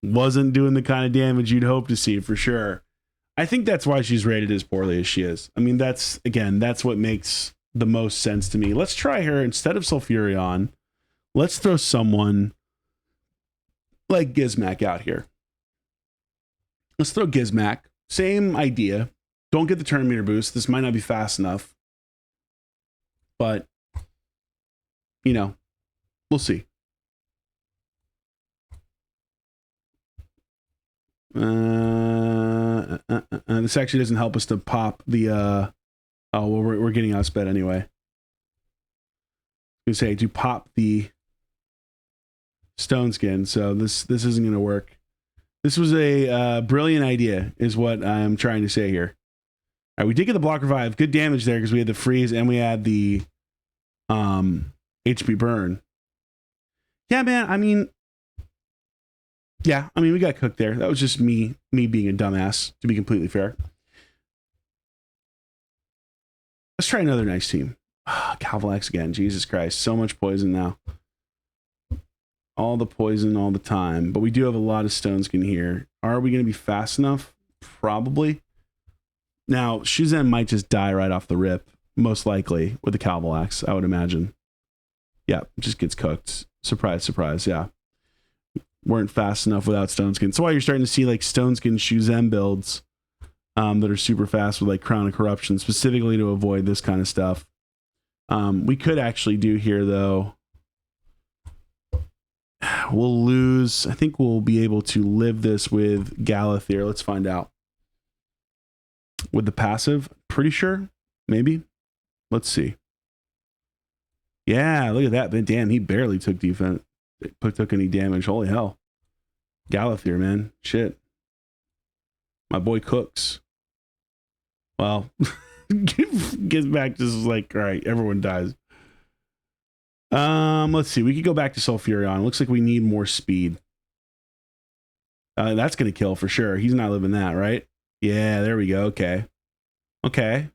Wasn't doing the kind of damage you'd hope to see for sure. I think that's why she's rated as poorly as she is. I mean, that's what makes the most sense to me. Let's try her instead of Sulfurion. Let's throw someone like Gizmac out here. Let's throw Gizmac. Same idea. Don't get the turn meter boost. This might not be fast enough. But, we'll see. This actually doesn't help us to pop the... we're getting outsped anyway. I was going to say, to pop the Stone Skin, so this isn't going to work. This was a brilliant idea, is what I'm trying to say here. All right, we did get the block revive. Good damage there because we had the freeze and we had the HP burn. Yeah, man. I mean, we got cooked there. That was just me being a dumbass, to be completely fair. Let's try another nice team. Calvalax again. Jesus Christ. So much poison now. All the poison all the time. But we do have a lot of Stone Skin here. Are we going to be fast enough? Probably. Now, Shuzen might just die right off the rip. Most likely with the Calvalax, I would imagine. Yeah, just gets cooked. Surprise, surprise. Yeah. Weren't fast enough without Stone Skin. So why you're starting to see like Stone Skin Shuzen builds that are super fast with like Crown of Corruption, specifically to avoid this kind of stuff. We could actually do here though. We'll lose. I think we'll be able to live this with Galathir. Let's find out. With the passive, pretty sure. Maybe. Let's see. Yeah, look at that. But damn, he barely took defense. Took any damage. Holy hell. Galathir, man. Shit. My boy cooks. Well, gets back just like, all right, everyone dies. Let's see. We could go back to Sulfurion. Looks like we need more speed. That's gonna kill for sure. He's not living that, right? Yeah, there we go. Okay. Okay.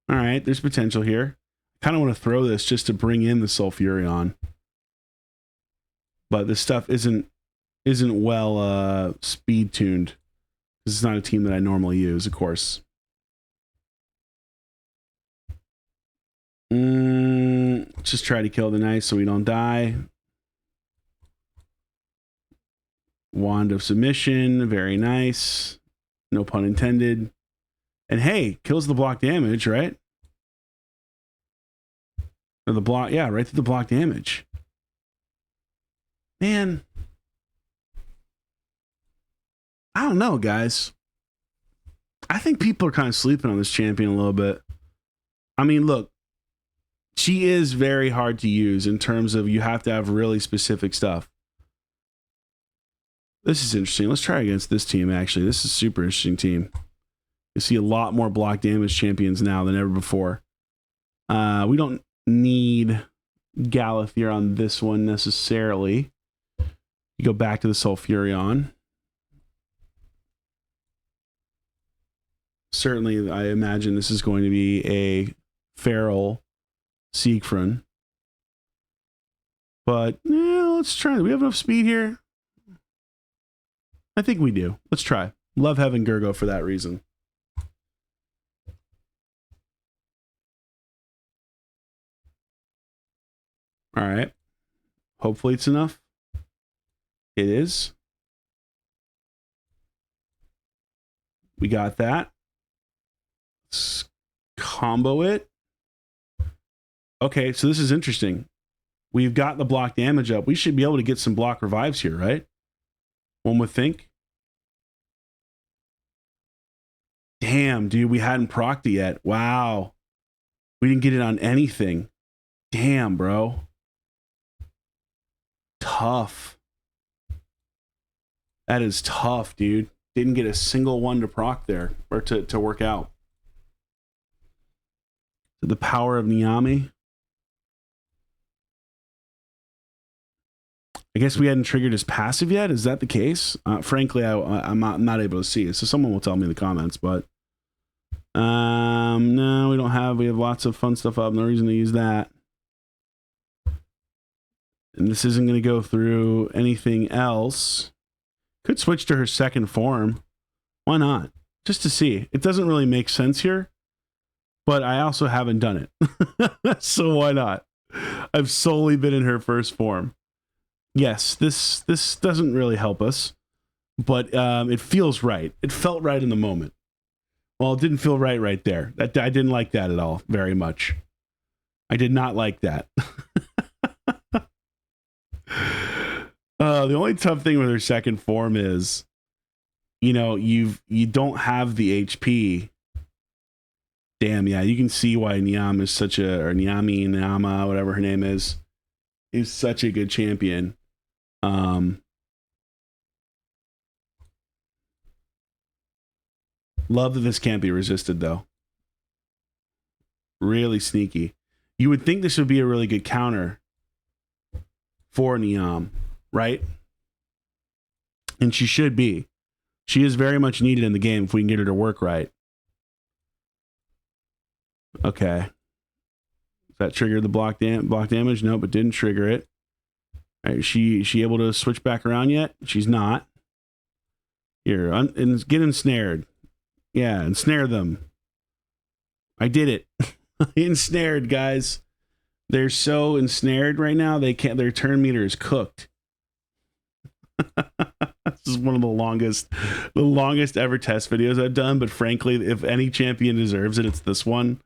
All right. There's potential here. Kind of want to throw this just to bring in the Sulfurion. But this stuff isn't well speed tuned. This is not a team that I normally use, of course. Just try to kill the knight so we don't die. Wand of Submission, very nice. No pun intended. And hey, kills the block damage, right? Or the block, yeah, right through the block damage. Man, I don't know, guys. I think people are kind of sleeping on this champion a little bit. I mean, look, she is very hard to use in terms of you have to have really specific stuff. This is interesting. Let's try against this team, actually. This is a super interesting team. You see a lot more block damage champions now than ever before. We don't need Galathir on this one necessarily. You go back to the Sulfurion. Certainly, I imagine this is going to be a feral Siegfried. But, let's try. Do we have enough speed here? I think we do. Let's try. Love having Gurgo for that reason. All right. Hopefully it's enough. It is. We got that. Let's combo it. Okay, so this is interesting. We've got the block damage up. We should be able to get some block revives here, right? One would think. Damn, dude, we hadn't procced it yet. Wow. We didn't get it on anything. Damn, bro. Tough. That is tough, dude. Didn't get a single one to proc there, or to work out. The power of Niami. I guess we hadn't triggered his passive yet. Is that the case? Frankly, I'm not able to see it. So someone will tell me in the comments. But no, we don't have. We have lots of fun stuff up. No reason to use that. And this isn't going to go through anything else. Could switch to her second form. Why not? Just to see. It doesn't really make sense here. But I also haven't done it. So why not? I've solely been in her first form. Yes, this doesn't really help us, but it feels right. It felt right in the moment. Well, it didn't feel right there. I didn't like that at all very much. I did not like that. The only tough thing with her second form is, you don't have the HP. Damn, yeah, you can see why Niam is such a, or Niami, Niama, whatever her name is such a good champion. Love that this can't be resisted, though. Really sneaky. You would think this would be a really good counter for Niam, right? And she should be. She is very much needed in the game if we can get her to work right. Okay. That triggered the block damage? Nope, it didn't trigger it. All right, she able to switch back around yet? She's not. Here, and get ensnared. Yeah, ensnare them. I did it. Ensnared, guys. They're so ensnared right now. They can't. Their turn meter is cooked. This is one of the longest ever test videos I've done. But frankly, if any champion deserves it, it's this one.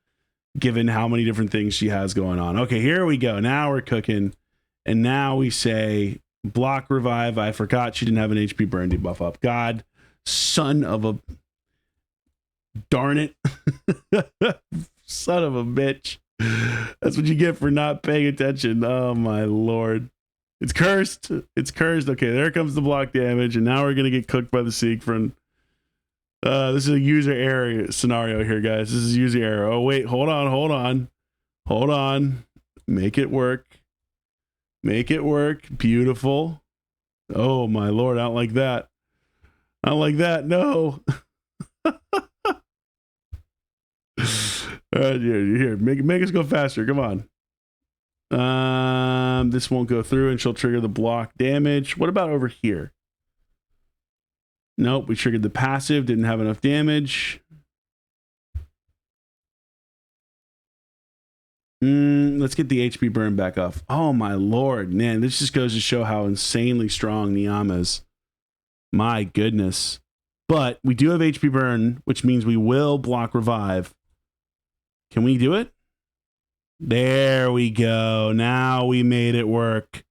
Given how many different things she has going on. Okay, here we go. Now we're cooking. And now we say block revive. I forgot she didn't have an HP burn debuff up. God, son of a darn it. Son of a bitch. That's what you get for not paying attention. Oh my lord. It's cursed. It's cursed. Okay, there comes the block damage, and now we're gonna get cooked by the Siegfried. This is a user error scenario here, guys. This is user error. Oh wait, hold on. Make it work. Make it work. Beautiful. Oh my lord, I don't like that. I don't like that. No. Here, make us go faster. Come on. This won't go through, and she'll trigger the block damage. What about over here? Nope, we triggered the passive. Didn't have enough damage. Let's get the HP burn back off. Oh my lord, man! This just goes to show how insanely strong Niam is. My goodness. But we do have HP burn, which means we will block revive. Can we do it? There we go. Now we made it work.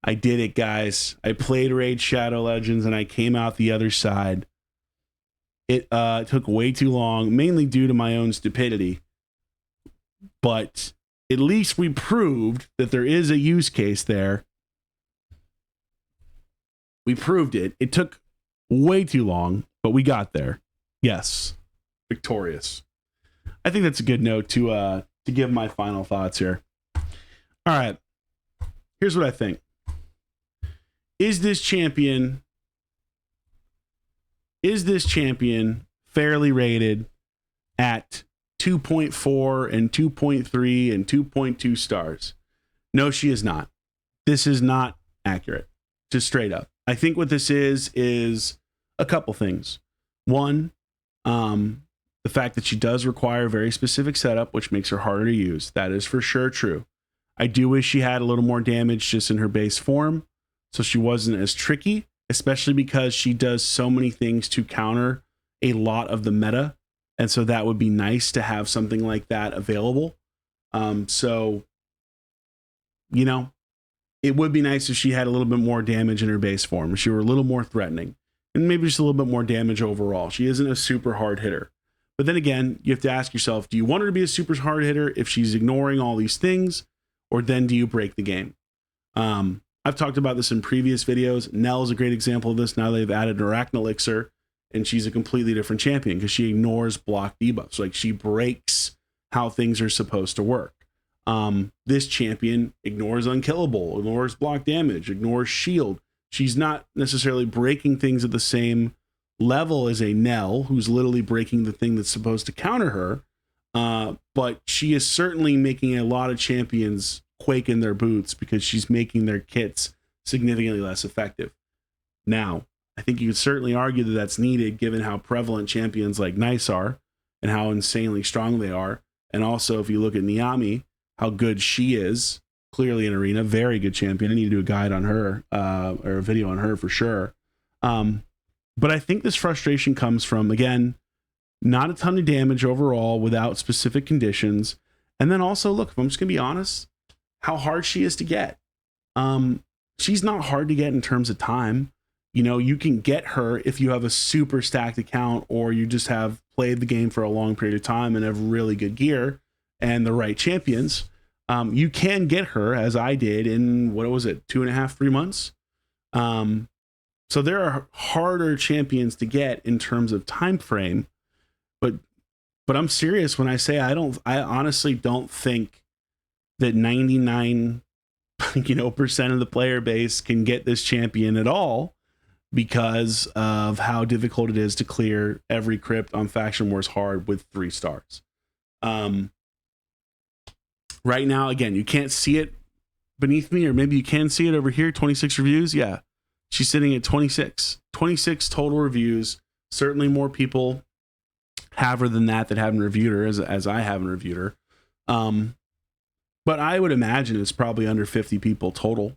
I did it, guys. I played Raid Shadow Legends and I came out the other side. It took way too long, mainly due to my own stupidity. But at least we proved that there is a use case there. We proved it. It took way too long, but we got there. Yes. Victorious. I think that's a good note to give my final thoughts here. All right. Here's what I think. Is this champion fairly rated at 2.4 and 2.3 and 2.2 stars? No, she is not. This is not accurate. Just straight up. I think what this is a couple things. One, the fact that she does require very specific setup, which makes her harder to use. That is for sure true. I do wish she had a little more damage just in her base form, so she wasn't as tricky, especially because she does so many things to counter a lot of the meta. And so that would be nice to have something like that available. So, you know, it would be nice if she had a little bit more damage in her base form. If she were a little more threatening and maybe just a little bit more damage overall. She isn't a super hard hitter. But then again, you have to ask yourself, do you want her to be a super hard hitter if she's ignoring all these things, or then do you break the game? I've talked about this in previous videos. Nell is a great example of this. Now they've added an Arachne Elixir, and she's a completely different champion because she ignores block debuffs. Like, she breaks how things are supposed to work. This champion ignores unkillable, ignores block damage, ignores shield. She's not necessarily breaking things at the same level as a Nell, who's literally breaking the thing that's supposed to counter her. But she is certainly making a lot of champions quake in their boots because she's making their kits significantly less effective. Now, I think you could certainly argue that that's needed given how prevalent champions like Nice are and how insanely strong they are. And also, if you look at Niami, how good she is, clearly in Arena, very good champion. I need to do a guide on her, or a video on her for sure. But I think this frustration comes from, again, not a ton of damage overall without specific conditions. And then also, look, if I'm just going to be honest, how hard she is to get. She's not hard to get in terms of time. You know, you can get her if you have a super stacked account or you just have played the game for a long period of time and have really good gear and the right champions. You can get her, as I did, in, what was it, 2.5, 3 months? So there are harder champions to get in terms of time frame, but I'm serious when I say I honestly don't think that 99% of the player base can get this champion at all because of how difficult it is to clear every crypt on Faction Wars Hard with 3 stars. Right now, again, you can't see it beneath me, or maybe you can see it over here, 26 reviews. Yeah, she's sitting at 26 total reviews. Certainly more people have her than that haven't reviewed her as I haven't reviewed her. But I would imagine it's probably under 50 people total.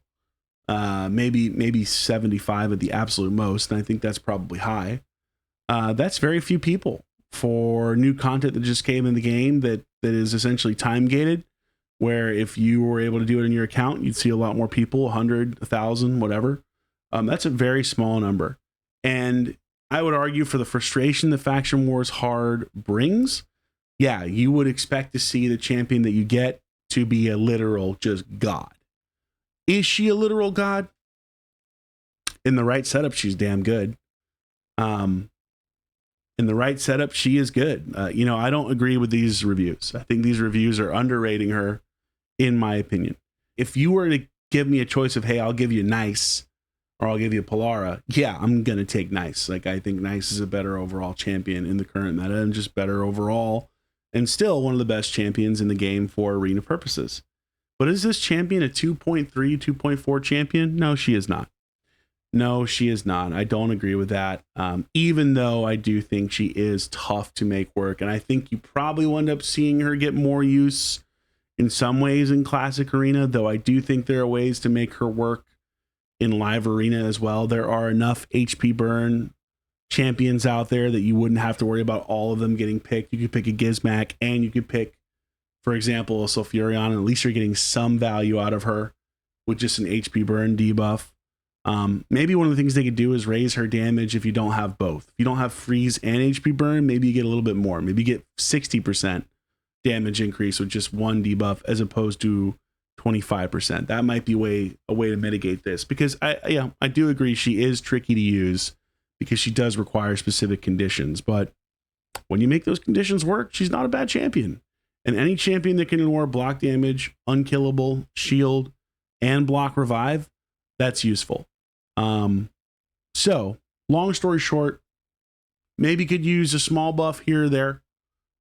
Maybe 75 at the absolute most. And I think that's probably high. That's very few people for new content that just came in the game that is essentially time gated, where if you were able to do it in your account, you'd see a lot more people, 100, 1,000, whatever. That's a very small number. And I would argue for the frustration that Faction Wars Hard brings, yeah, you would expect to see the champion that you get to be a literal just god. Is she a literal god? In the right setup, she's damn good. In the right setup, she is good. I don't agree with these reviews. I think these reviews are underrating her, in my opinion. If you were to give me a choice of, hey, I'll give you Nice, or I'll give you Polara, yeah, I'm going to take Nice. Like, I think Nice is a better overall champion in the current meta and just better overall, and still one of the best champions in the game for arena purposes. But is this champion a 2.3, 2.4 champion? No, she is not. No, she is not. I don't agree with that. Even though I do think she is tough to make work. And I think you probably will end up seeing her get more use in some ways in Classic Arena, though I do think there are ways to make her work in Live Arena as well. There are enough HP burn champions out there that you wouldn't have to worry about all of them getting picked. You could pick a Gizmac, and you could pick, for example, a Sulfurion, and at least you're getting some value out of her with just an HP burn debuff. Maybe one of the things they could do is raise her damage if you don't have both. If you don't have freeze and HP burn, maybe you get a little bit more. Maybe you get 60% damage increase with just one debuff as opposed to 25%. That might be a way to mitigate this, because I do agree she is tricky to use because she does require specific conditions. But when you make those conditions work, she's not a bad champion. And any champion that can ignore block damage, unkillable, shield, and block revive, that's useful. So long story short, maybe could use a small buff here or there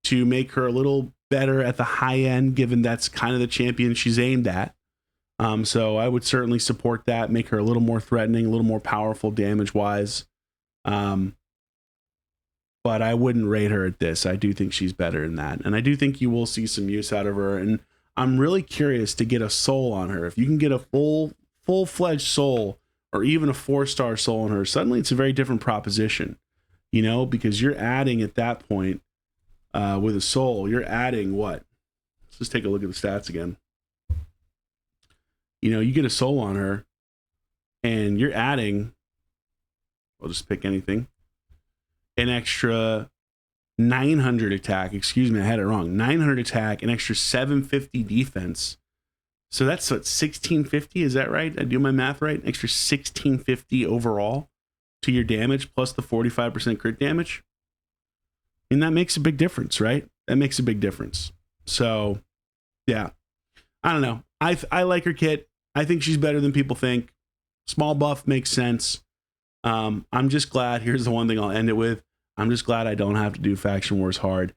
to make her a little better at the high end, given that's kind of the champion she's aimed at. So I would certainly support that, make her a little more threatening, a little more powerful damage wise. But I wouldn't rate her at this. I do think she's better than that. And I do think you will see some use out of her. And I'm really curious to get a soul on her. If you can get a full-fledged soul, or even a 4-star soul on her, suddenly it's a very different proposition, you know, because you're adding at that point with a soul, you're adding what? Let's just take a look at the stats again. You know, you get a soul on her and you're adding, I'll just pick anything, an extra 900 attack. Excuse me, I had it wrong. 900 attack, an extra 750 defense. So that's what, 1650, is that right? I do my math right? An extra 1650 overall to your damage plus the 45% crit damage. And that makes a big difference, right? That makes a big difference. So, yeah. I don't know. I like her kit. I think she's better than people think. Small buff makes sense. I'm just glad, here's the one thing I'll end it with. I'm just glad I don't have to do Faction Wars hard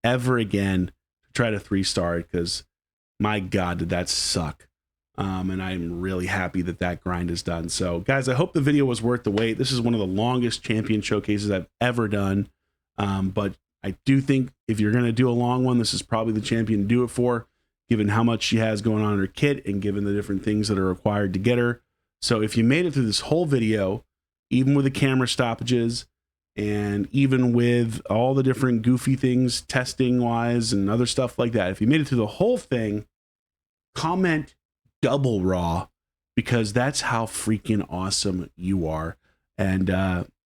ever again to try to 3-star it, because my God, did that suck. And I'm really happy that that grind is done. So guys, I hope the video was worth the wait. This is one of the longest champion showcases I've ever done. But I do think if you're going to do a long one, this is probably the champion to do it for, given how much she has going on in her kit and given the different things that are required to get her. So if you made it through this whole video, even with the camera stoppages, and even with all the different goofy things testing wise and other stuff like that, if you made it through the whole thing, comment double raw, because that's how freaking awesome you are. And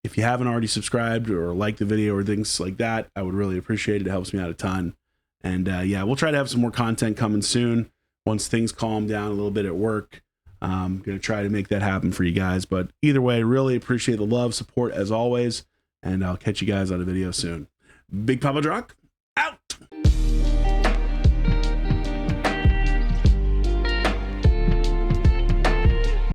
if you haven't already subscribed or liked the video or things like that, I would really appreciate it. It helps me out a ton. And yeah, we'll try to have some more content coming soon once things calm down a little bit at work. I'm going to try to make that happen for you guys. But either way, really appreciate the love, support as always. And I'll catch you guys on a video soon. Big Papa Drock